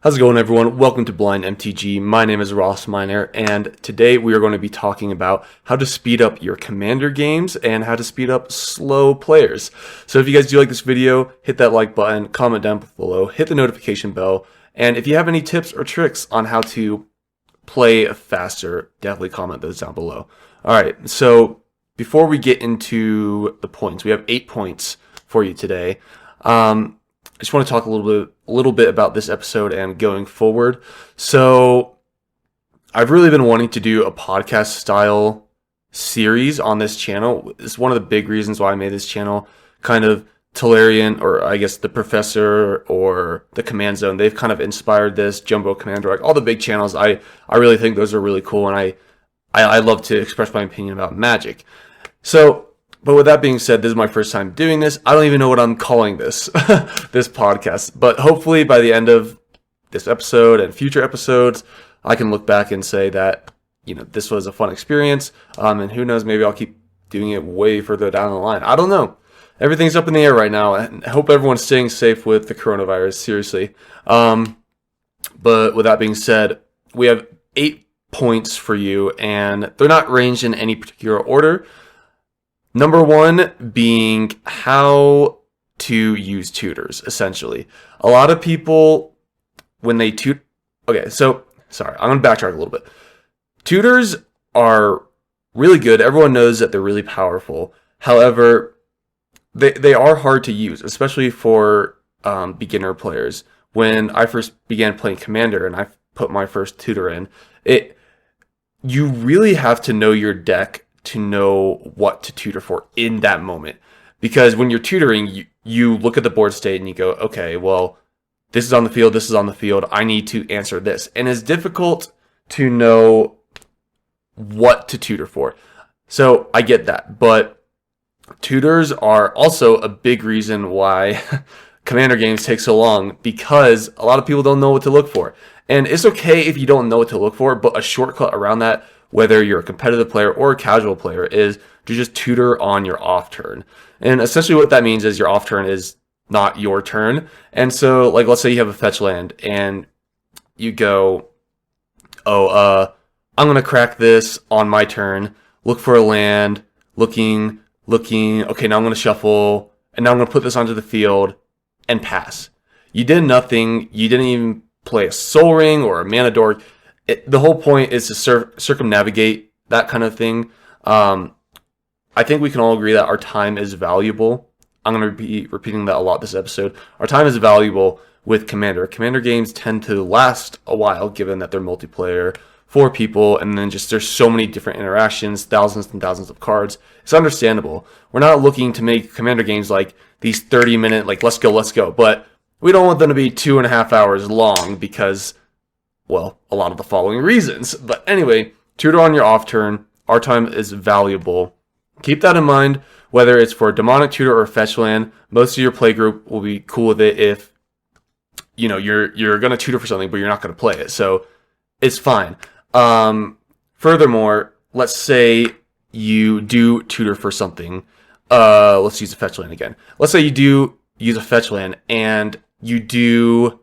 How's it going, everyone? Welcome to Blind MTG. My name is Ross Miner, and today we are going to be talking about how to speed up your Commander games and how to speed up slow players. So if you guys do like this video, hit that like button, comment down below, hit the notification bell, and if you have any tips or tricks on how to play faster, definitely comment those down below. Alright, so before we get into the points, we have 8 points for you today. I just want to talk a little bit about this episode and going forward. So I've really been wanting to do a podcast style series on this channel. It's one of the big reasons why I made this channel. Kind of Tolarian, or I guess the Professor or the Command Zone, they've kind of inspired this. Jumbo Commander, like all the big channels. I really think those are really cool, and I love to express my opinion about Magic. But with that being said, this is my first time doing this. I don't even know what I'm calling this, this podcast. But hopefully by the end of this episode and future episodes, I can look back and say that, this was a fun experience. And who knows, maybe I'll keep doing it way further down the line. I don't know. Everything's up in the air right now. And I hope everyone's staying safe with the coronavirus, seriously. But with that being said, we have 8 points for you, and they're not ranged in any particular order. Number 1 being how to use tutors, essentially. A lot of people, when they okay, so, sorry, I'm going to backtrack a little bit. Tutors are really good. Everyone knows that they're really powerful. However, they are hard to use, especially for beginner players. When I first began playing Commander and I put my first tutor in, you really have to know your deck to know what to tutor for in that moment. Because when you're tutoring, you look at the board state and you go, okay, well, this is on the field, this is on the field, I need to answer this. And it's difficult to know what to tutor for. So I get that. But tutors are also a big reason why Commander games take so long, because a lot of people don't know what to look for. And it's okay if you don't know what to look for, but a shortcut around that, whether you're a competitive player or a casual player, is to just tutor on your off turn. And essentially what that means is your off turn is not your turn. And so, like, let's say you have a fetch land and you go, I'm going to crack this on my turn, look for a land, looking, okay, now I'm going to shuffle, and now I'm going to put this onto the field and pass. You did nothing. You didn't even play a Soul Ring or a Mana Dork. The whole point is to circumnavigate that kind of thing. I think we can all agree that our time is valuable. I'm going to be repeating that a lot this episode. Our time is valuable with Commander. Commander games tend to last a while, given that they're multiplayer, 4 people, and then just there's so many different interactions, thousands and thousands of cards. It's understandable. We're not looking to make Commander games like these 30-minute, like, let's go. But we don't want them to be 2.5 hours long because, well, a lot of the following reasons. But anyway, tutor on your off turn. Our time is valuable. Keep that in mind, whether it's for a demonic tutor or a fetch land. Most of your play group will be cool with it if, you're going to tutor for something, but you're not going to play it. So it's fine. Furthermore, let's say you do tutor for something. Let's use a fetch land again. Let's say you do use a fetch land and you do...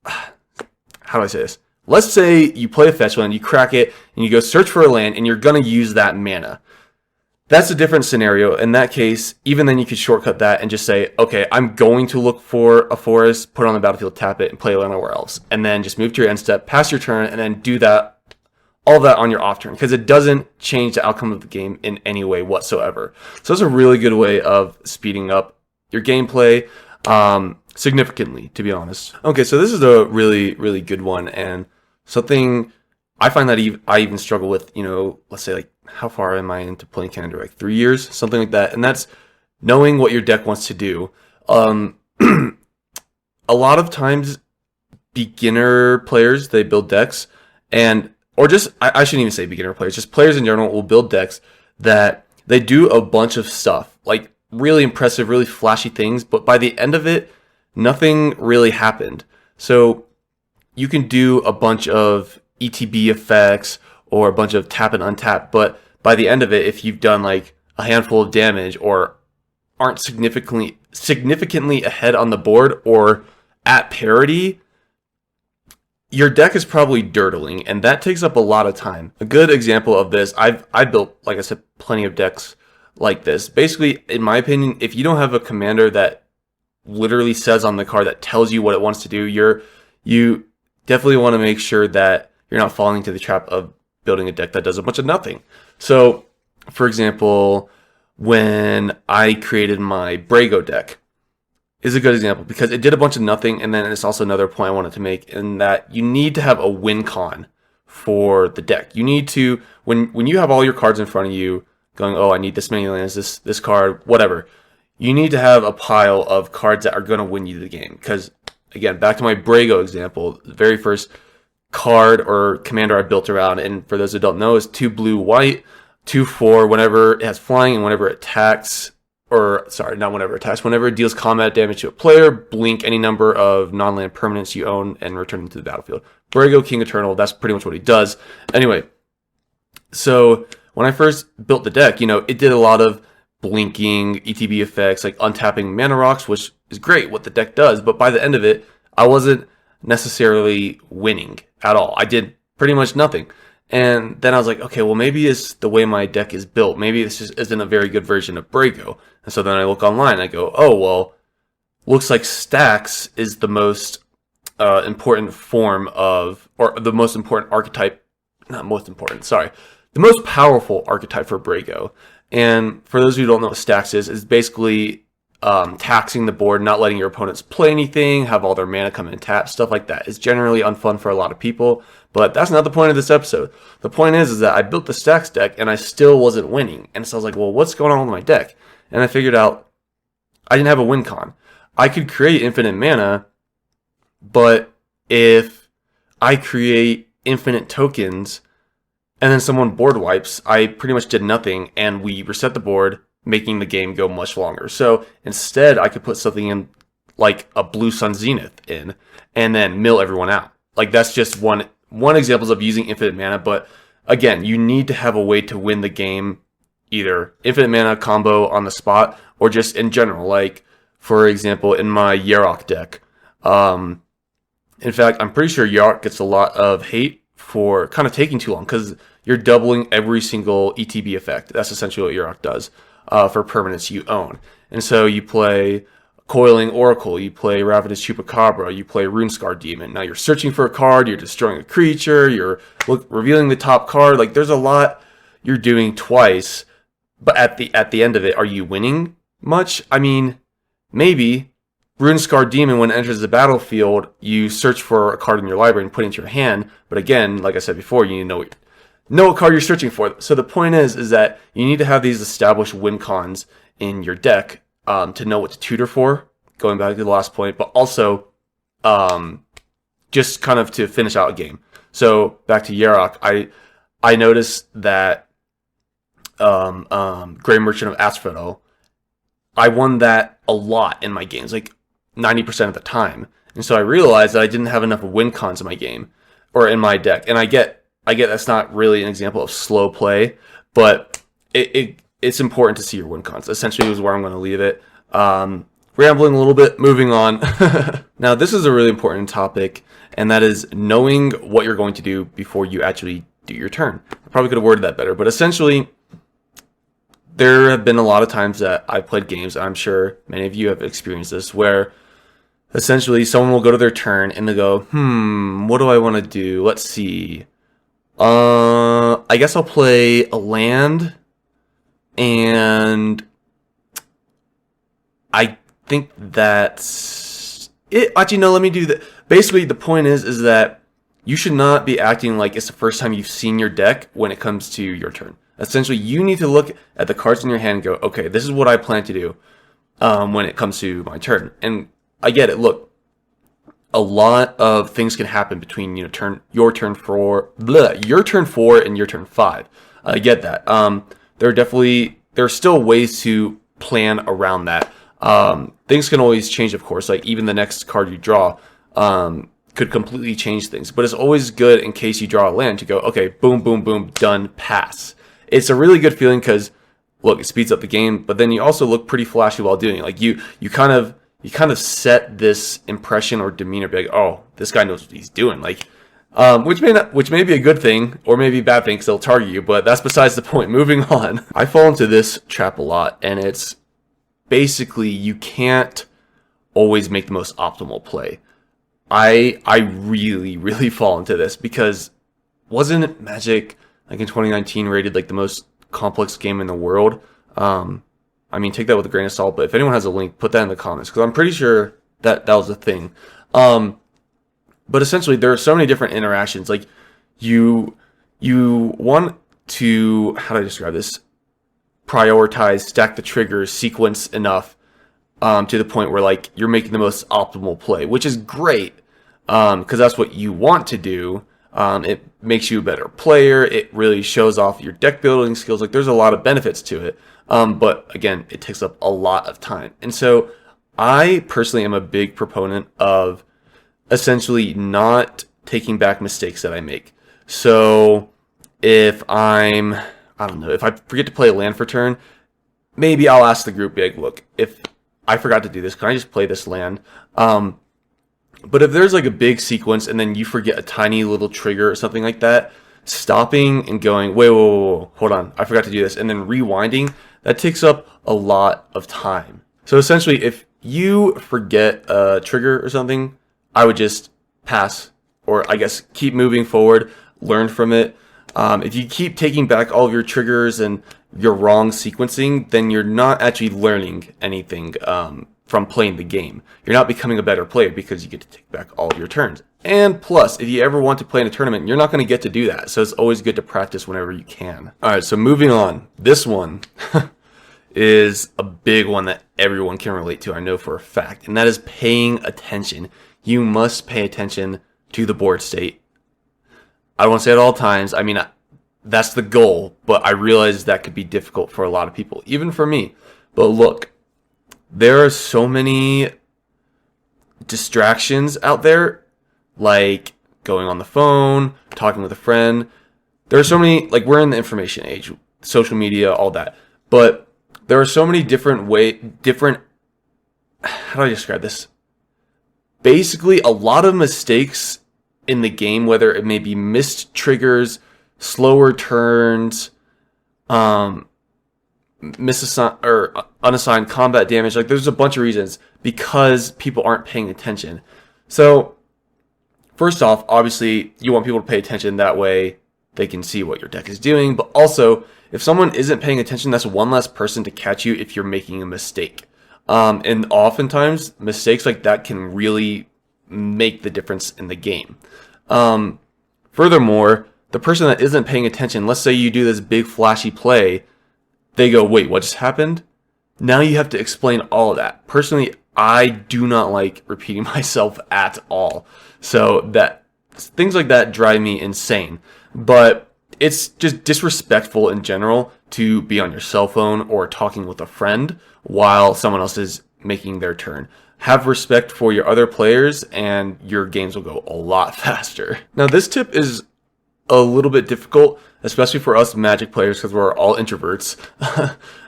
How do I say this? Let's say you play a fetch land, you crack it, and you go search for a land, and you're going to use that mana. That's a different scenario. In that case, even then you could shortcut that and just say, okay, I'm going to look for a forest, put it on the battlefield, tap it, and play land nowhere else. And then just move to your end step, pass your turn, and then do all that on your off turn, because it doesn't change the outcome of the game in any way whatsoever. So it's a really good way of speeding up your gameplay. Significantly, to be honest. Okay, so this is a really, really good one, and something I find that I even struggle with, let's say, like, how far am I into playing Commander? Like 3 years? Something like that. And that's knowing what your deck wants to do. A lot of times, beginner players, they build decks, or just, I shouldn't even say beginner players, just players in general will build decks that they do a bunch of stuff, like really impressive, really flashy things, but by the end of it, nothing really happened. So you can do a bunch of ETB effects or a bunch of tap and untap, but by the end of it, if you've done like a handful of damage or aren't significantly ahead on the board or at parity, your deck is probably dirtling, and that takes up a lot of time. A good example of this, I built, like I said, plenty of decks like this. Basically, in my opinion, if you don't have a commander that literally says on the card that tells you what it wants to do, you definitely want to make sure that you're not falling into the trap of building a deck that does a bunch of nothing. So, for example, when I created my Brago deck, is a good example because it did a bunch of nothing, and then it's also another point I wanted to make in that you need to have a win con for the deck. You need to, when you have all your cards in front of you going, oh, I need this many lands, this card, whatever, you need to have a pile of cards that are going to win you the game. Because, again, back to my Brago example, the very first card or commander I built around, and for those who don't know, is 2 blue, white, 2/4, whenever it has flying and whenever it attacks, or sorry, not whenever it attacks, whenever it deals combat damage to a player, blink any number of non-land permanents you own and return them to the battlefield. Brago, King Eternal, that's pretty much what he does. Anyway, so when I first built the deck, it did a lot of blinking, ETB effects, like untapping mana rocks, which is great what the deck does, but by the end of it, I wasn't necessarily winning at all. I did pretty much nothing. And then I was like, okay, well, maybe it's the way my deck is built. Maybe this just isn't a very good version of Brago. And so then I look online and I go, oh, well, looks like Stacks is the most important form of, or the most important archetype, not most important, sorry, the most powerful archetype for Brago. And for those who don't know what Stacks is basically taxing the board, not letting your opponents play anything, have all their mana come in tap, stuff like that. It's generally unfun for a lot of people, but that's not the point of this episode. The point is that I built the Stacks deck and I still wasn't winning. And so I was like, well, what's going on with my deck? And I figured out I didn't have a win con. I could create infinite mana, but if I create infinite tokens and then someone board wipes, I pretty much did nothing and we reset the board, making the game go much longer. So instead, I could put something in like a Blue Sun Zenith in and then mill everyone out. Like that's just one example of using infinite mana. But again, you need to have a way to win the game, either infinite mana combo on the spot or just in general. Like for example, in my Yarok deck, in fact, I'm pretty sure Yarok gets a lot of hate for kind of taking too long because you're doubling every single ETB effect. That's essentially what Yarok does. For permanents you own. And so you play Coiling Oracle, you play Ravenous Chupacabra, you play Runescar Demon. Now you're searching for a card, you're destroying a creature, you're revealing the top card. Like there's a lot you're doing twice, but at the end of it, are you winning much? I mean, maybe. Runescar Demon, when it enters the battlefield, you search for a card in your library and put it into your hand. But again, like I said before, you need to know what card you're searching for. So the point is that you need to have these established win cons in your deck to know what to tutor for, going back to the last point, but also just kind of to finish out a game. So back to Yarok, I noticed that Grey Merchant of Asphodel, I won that a lot in my games, like 90% of the time. And so I realized that I didn't have enough win cons in my game or in my deck. And I get that's not really an example of slow play, but it's important to see your win cons. Essentially is where I'm going to leave it. Rambling a little bit, moving on. Now, this is a really important topic, and that is knowing what you're going to do before you actually do your turn. I probably could have worded that better, but essentially, there have been a lot of times that I've played games, and I'm sure many of you have experienced this, where essentially someone will go to their turn and they go, what do I want to do? Let's see. I guess I'll play a land, and I think that's it. Actually, no, let me do that. Basically, the point is that you should not be acting like it's the first time you've seen your deck when it comes to your turn. Essentially, you need to look at the cards in your hand and go, okay, this is what I plan to do when it comes to my turn. And I get it. Look, a lot of things can happen between your turn 4 and your turn 5. I get that. There are still ways to plan around that. Things can always change, of course. Like even the next card you draw could completely change things. But it's always good in case you draw a land to go, okay, boom, boom, boom, done, pass. It's a really good feeling because, look, it speeds up the game, but then you also look pretty flashy while doing it. Like you kind of set this impression or demeanor, like, oh, this guy knows what he's doing. Like, which may be a good thing or maybe a bad thing because they'll target you, but that's besides the point. Moving on. I fall into this trap a lot, and it's basically you can't always make the most optimal play. I really, really fall into this because wasn't Magic like in 2019 rated like the most complex game in the world? I mean, take that with a grain of salt, but if anyone has a link, put that in the comments because I'm pretty sure that was a thing. But essentially, there are so many different interactions. Like you want to, how do I describe this? Prioritize, stack the triggers, sequence enough to the point where like you're making the most optimal play, which is great because that's what you want to do. It makes you a better player. It really shows off your deck building skills. Like there's a lot of benefits to it. But again, it takes up a lot of time. And so I personally am a big proponent of essentially not taking back mistakes that I make. So if I forget to play a land for turn, maybe I'll ask the group, like, look, if I forgot to do this, can I just play this land? But if there's like a big sequence and then you forget a tiny little trigger or something like that, stopping and going, wait, hold on, I forgot to do this, and then rewinding, that takes up a lot of time. So essentially, if you forget a trigger or something, I would just pass, or I guess keep moving forward, learn from it. If you keep taking back all of your triggers and your wrong sequencing, then you're not actually learning anything from playing the game. You're not becoming a better player because you get to take back all of your turns. And plus, if you ever want to play in a tournament, you're not going to get to do that. So it's always good to practice whenever you can. All right, so moving on. This one is a big one that everyone can relate to, I know for a fact, and that is paying attention. You must pay attention to the board state. I don't want to say it all times. I mean, that's the goal, but I realize that could be difficult for a lot of people, even for me. But look, there are so many distractions out there, like going on the phone, talking with a friend. There are so many, like we're in the information age, social media, all that. But there are so many different how do I describe this? Basically, a lot of mistakes in the game, whether it may be missed triggers, slower turns, misassigned or unassigned combat damage. Like there's a bunch of reasons because people aren't paying attention. So first off, obviously you want people to pay attention, that way they can see what your deck is doing. But also, if someone isn't paying attention, that's one less person to catch you if you're making a mistake. And oftentimes mistakes like that can really make the difference in the game. Furthermore, the person that isn't paying attention, let's say you do this big flashy play, they go, wait, what just happened? Now you have to explain all of that. Personally, I do not like repeating myself at all. So that things like that drive me insane. But it's just disrespectful in general to be on your cell phone or talking with a friend while someone else is making their turn. Have respect for your other players and your games will go a lot faster. Now this tip is a little bit difficult, especially for us Magic players because we're all introverts.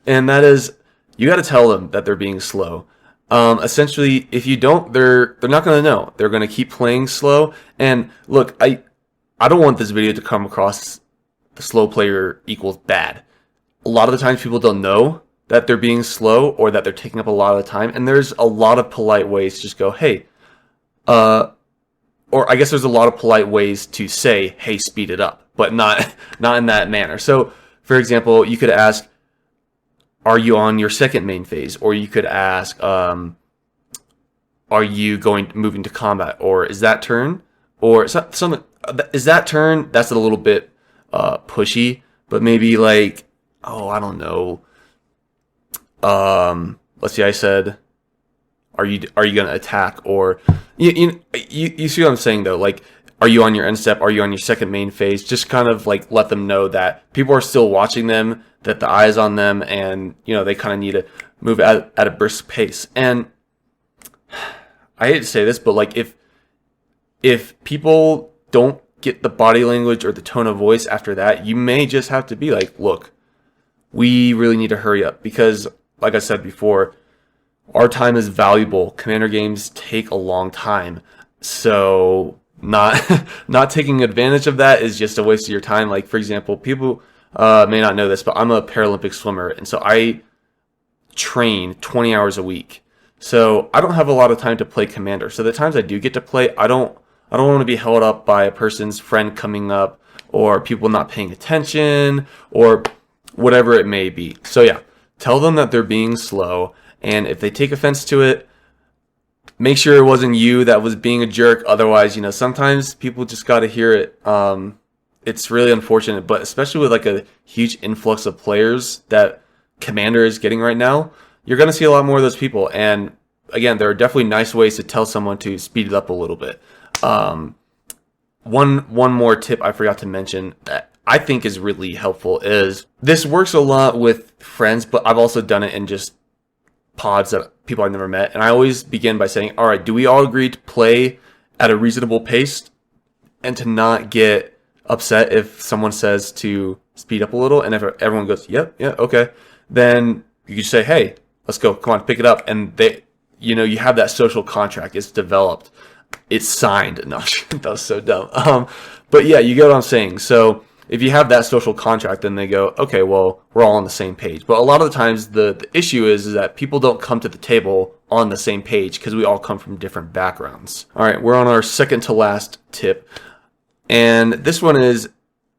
And that is, you got to tell them that they're being slow. Essentially, if you don't, they're not going to know. They're going to keep playing slow. And look, I don't want this video to come across the slow player equals bad. A lot of the times people don't know that they're being slow or that they're taking up a lot of the time. And there's a lot of polite ways to just go, hey, or I guess there's a lot of polite ways to say, hey, speed it up, but not in that manner. So, for example, you could ask, are you on your second main phase? Or you could ask, are you moving to combat? Or is that turn? Or something, is that turn? That's a little bit pushy, but maybe like, oh, I don't know. Let's see, I said, are you going to attack? Or you see what I'm saying though? Like, are you on your end step? Are you on your second main phase? Just kind of like let them know that people are still watching them, that the eye is on them, and they kind of need to move at a brisk pace. And I hate to say this, but like if people don't get the body language or the tone of voice after that, you may just have to be like, look, we really need to hurry up because, like I said before, our time is valuable. Commander games take a long time. So not not taking advantage of that is just a waste of your time. Like, for example, people may not know this, but I'm a Paralympic swimmer, and so I train 20 hours a week. So I don't have a lot of time to play Commander. So the times I do get to play, I don't want to be held up by a person's friend coming up or people not paying attention or whatever it may be. So yeah, tell them that they're being slow, and if they take offense to it, make sure it wasn't you that was being a jerk. Otherwise, sometimes people just got to hear it. It's really unfortunate, but especially with like a huge influx of players that Commander is getting right now, you're going to see a lot more of those people. And again, there are definitely nice ways to tell someone to speed it up a little bit. One more tip I forgot to mention that I think is really helpful is this works a lot with friends, but I've also done it in just pods that people I've never met. And I always begin by saying, all right, do we all agree to play at a reasonable pace and to not get upset if someone says to speed up a little? And if everyone goes, yep, yeah, okay, then you can say, hey, let's go, come on, pick it up. And you have that social contract. It's developed. It's signed. No, that was so dumb. But yeah, you get what I'm saying. So if you have that social contract, then they go, okay, well, we're all on the same page. But a lot of the times the issue is that people don't come to the table on the same page because we all come from different backgrounds. All right, we're on our second to last tip. And this one is,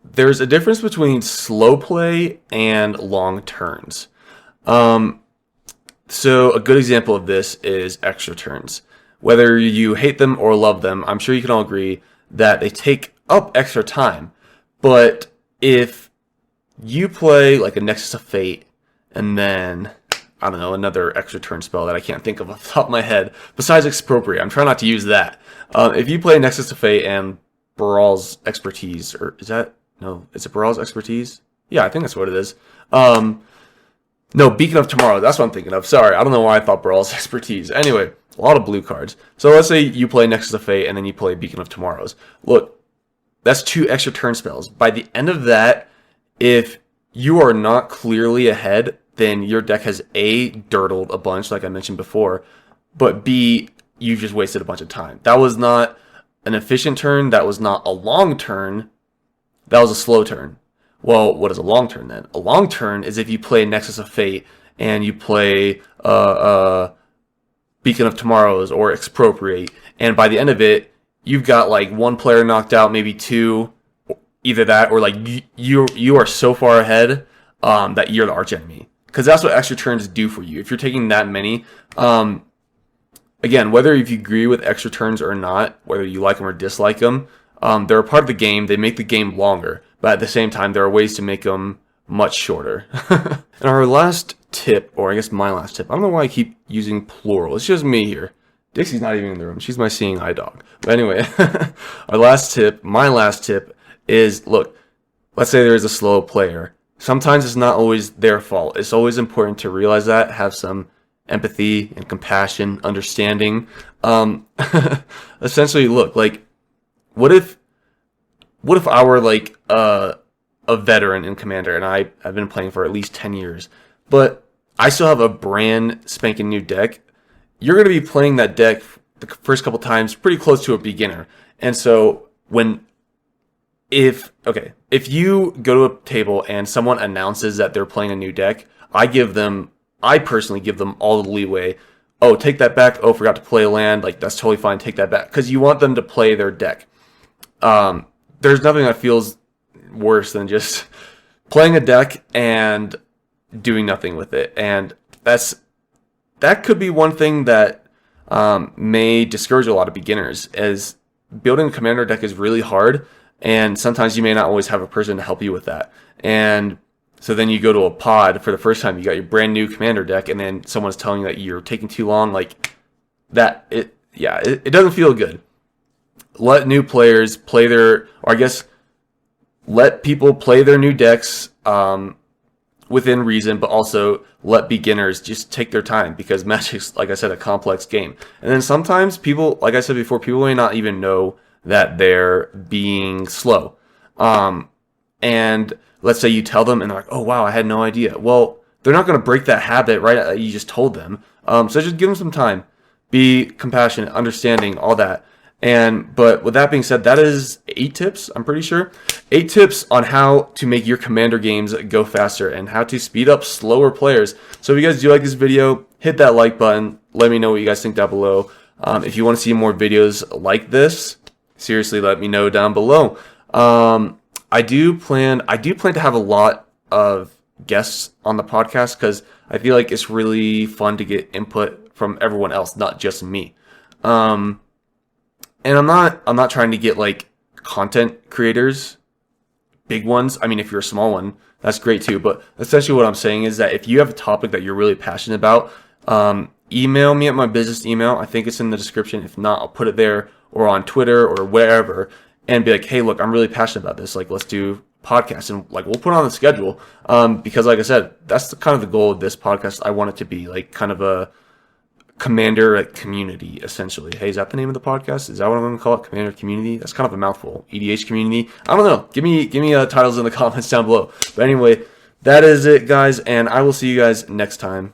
there's a difference between slow play and long turns. So a good example of this is extra turns. Whether you hate them or love them, I'm sure you can all agree that they take up extra time. But if you play like a Nexus of Fate and then, I don't know, another extra turn spell that I can't think of off the top of my head, besides Expropriate, I'm trying not to use that. If you play Nexus of Fate and Baral's Expertise, or is it Baral's Expertise? Yeah, I think that's what it is. No, Beacon of Tomorrow, that's what I'm thinking of. Sorry, I don't know why I thought Baral's Expertise. Anyway, a lot of blue cards. So let's say you play Nexus of Fate and then you play Beacon of Tomorrows. Look, that's 2 extra turn spells. By the end of that, if you are not clearly ahead, then your deck has A, dirtled a bunch, like I mentioned before, but B, you just wasted a bunch of time. That was not an efficient turn. That was not a long turn. That was a slow turn. Well, what is a long turn then? A long turn is if you play Nexus of Fate and you play Beacon of Tomorrows or Expropriate, and by the end of it, you've got like 1 player knocked out, maybe 2, either that or like you are so far ahead that you're the arch enemy. Because that's what extra turns do for you. If you're taking that many, again, whether if you agree with extra turns or not, whether you like them or dislike them, they're a part of the game. They make the game longer, but at the same time, there are ways to make them much shorter. And our last tip, or I guess my last tip, I don't know why I keep using plural. It's just me here. Dixie's not even in the room. She's my seeing eye dog. But anyway, my last tip is, look, let's say there is a slow player. Sometimes it's not always their fault. It's always important to realize that, have some empathy and compassion, understanding. Essentially, look, like, what if I were like a veteran in Commander and I've been playing for at least 10 years, but I still have a brand spanking new deck. You're going to be playing that deck the first couple times pretty close to a beginner. And so if you go to a table and someone announces that they're playing a new deck, I personally give them all the leeway. Oh, take that back. Oh, forgot to play a land. Like, that's totally fine. Take that back. Because you want them to play their deck. There's nothing that feels worse than just playing a deck and doing nothing with it. And that could be one thing that may discourage a lot of beginners, as building a commander deck is really hard, and sometimes you may not always have a person to help you with that. And so then you go to a pod for the first time, you got your brand new commander deck, and then someone's telling you that you're taking too long, like that. It doesn't feel good. Let new players play let people play their new decks within reason, but also let beginners just take their time, because Magic's, like I said, a complex game. And then sometimes people, like I said before, people may not even know that they're being slow. And let's say you tell them and they're like, oh wow, I had no idea. Well, they're not going to break that habit, right? You just told them. So just give them some time. Be compassionate, understanding, all that. But with that being said, that is 8 tips, I'm pretty sure. 8 tips on how to make your Commander games go faster and how to speed up slower players. So if you guys do like this video, hit that like button. Let me know what you guys think down below. If you want to see more videos like this, seriously, let me know down below. I do plan to have a lot of guests on the podcast because I feel like it's really fun to get input from everyone else, not just me. And I'm not trying to get like content creators, big ones. I mean, if you're a small one, that's great too. But essentially what I'm saying is that if you have a topic that you're really passionate about, email me at my business email. I think it's in the description. If not, I'll put it there or on Twitter or wherever and be like, hey, look, I'm really passionate about this. Like, let's do podcast and like, we'll put it on the schedule. Because like I said, that's kind of the goal of this podcast. I want it to be like kind of a Commander community, essentially. Hey, is that the name of the podcast? Is that what I'm going to call it? Commander community? That's kind of a mouthful. EDH community? I don't know. Give me titles in the comments down below. But anyway, that is it, guys, and I will see you guys next time.